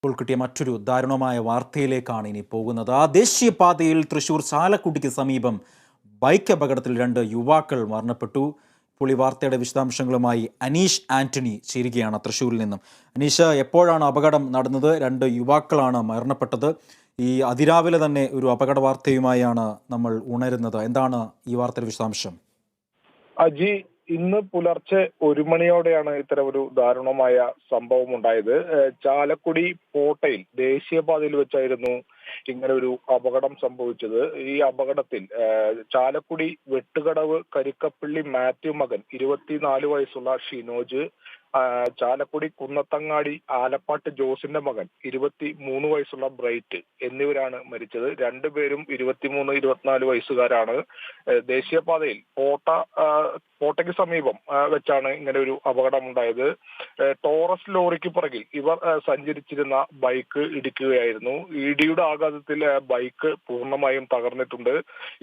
ഇപ്പോൾ കിട്ടിയ മറ്റൊരു ദാരുണമായ വാർത്തയിലേക്കാണ് ഇനി പോകുന്നത്. ദേശീയപാതയിൽ തൃശൂർ ചാലക്കുടിക്ക് സമീപം ബൈക്ക് അപകടത്തിൽ 2 യുവാക്കൾ മരണപ്പെട്ടു. ഇപ്പോൾ ഈ വാർത്തയുടെ വിശദാംശങ്ങളുമായി അനീഷ് ആന്റണി ചേരുകയാണ് തൃശ്ശൂരിൽ നിന്നും. അനീഷ്, എപ്പോഴാണ് അപകടം നടന്നത്? 2 യുവാക്കളാണ് മരണപ്പെട്ടത്. ഈ അതിരാവിലെ തന്നെ ഒരു അപകട വാർത്തയുമായാണ് നമ്മൾ ഉണരുന്നത്. എന്താണ് ഈ വാർത്തയുടെ വിശദാംശം? അജി, ഇന്ന് പുലർച്ചെ 1 മണിയോടെയാണ് ഇത്തരം ഒരു ദാരുണമായ സംഭവം ഉണ്ടായത്. ചാലക്കുടി പോട്ടയിൽ ദേശീയപാതയിൽ വെച്ചായിരുന്നു ഇങ്ങനെ ഒരു അപകടം സംഭവിച്ചത്. ഈ അപകടത്തിൽ ചാലക്കുടി വെട്ടുകടവ് കരിക്കപ്പള്ളി മാത്യു മകൻ 24 വയസ്സുള്ള ഷിനോജ്, ചാലക്കുടി കുന്നത്തങ്ങാടി ആലപ്പാട്ട് ജോസിന്റെ മകൻ 23 വയസ്സുള്ള ബ്രൈറ്റ് എന്നിവരാണ് മരിച്ചത്. രണ്ടുപേരും 23, 24 വയസ്സുകാരാണ്. ദേശീയപാതയിൽ പോട്ടയ്ക്ക് സമീപം വെച്ചാണ് ഇങ്ങനെ ഒരു അപകടം ഉണ്ടായത്. ടോറസ് ലോറിക്ക് പുറകിൽ ഇവർ സഞ്ചരിച്ചിരുന്ന ബൈക്ക് ഇടിക്കുകയായിരുന്നു. ഇടിയുടെ ആഘാതത്തിൽ ബൈക്ക് പൂർണ്ണമായും തകർന്നിട്ടുണ്ട്.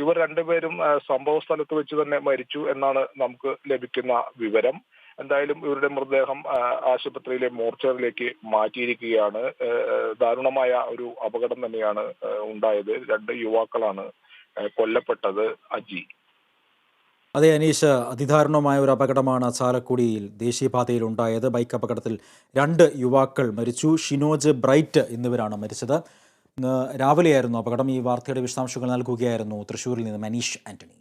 ഇവർ രണ്ടുപേരും സംഭവ സ്ഥലത്ത് വെച്ച് തന്നെ മരിച്ചു എന്നാണ് നമുക്ക് ലഭിക്കുന്ന വിവരം. എന്തായാലും ഇവരുടെ മൃതദേഹം ആശുപത്രിയിലെ മോർച്ചറിയിലേക്ക് മാറ്റിയിരിക്കുകയാണ്. ദാരുണമായ ഒരു അപകടം തന്നെയാണ് ഉണ്ടായത്. 2 യുവാക്കളാണ് കൊല്ലപ്പെട്ടത്. അജി. അതെ അനീഷ്, അതിദാരുണമായ ഒരു അപകടമാണ് ചാലക്കുടിയിൽ ദേശീയപാതയിൽ ഉണ്ടായത്. ബൈക്ക് അപകടത്തിൽ 2 യുവാക്കൾ മരിച്ചു. ഷിനോജ്, ബ്രൈറ്റ് എന്നിവരാണ് മരിച്ചത്. ഇന്ന് രാവിലെയായിരുന്നു അപകടം. ഈ വാർത്തയുടെ വിശദാംശങ്ങൾ നൽകുകയായിരുന്നു തൃശ്ശൂരിൽ നിന്നും അനീഷ് ആന്റണി.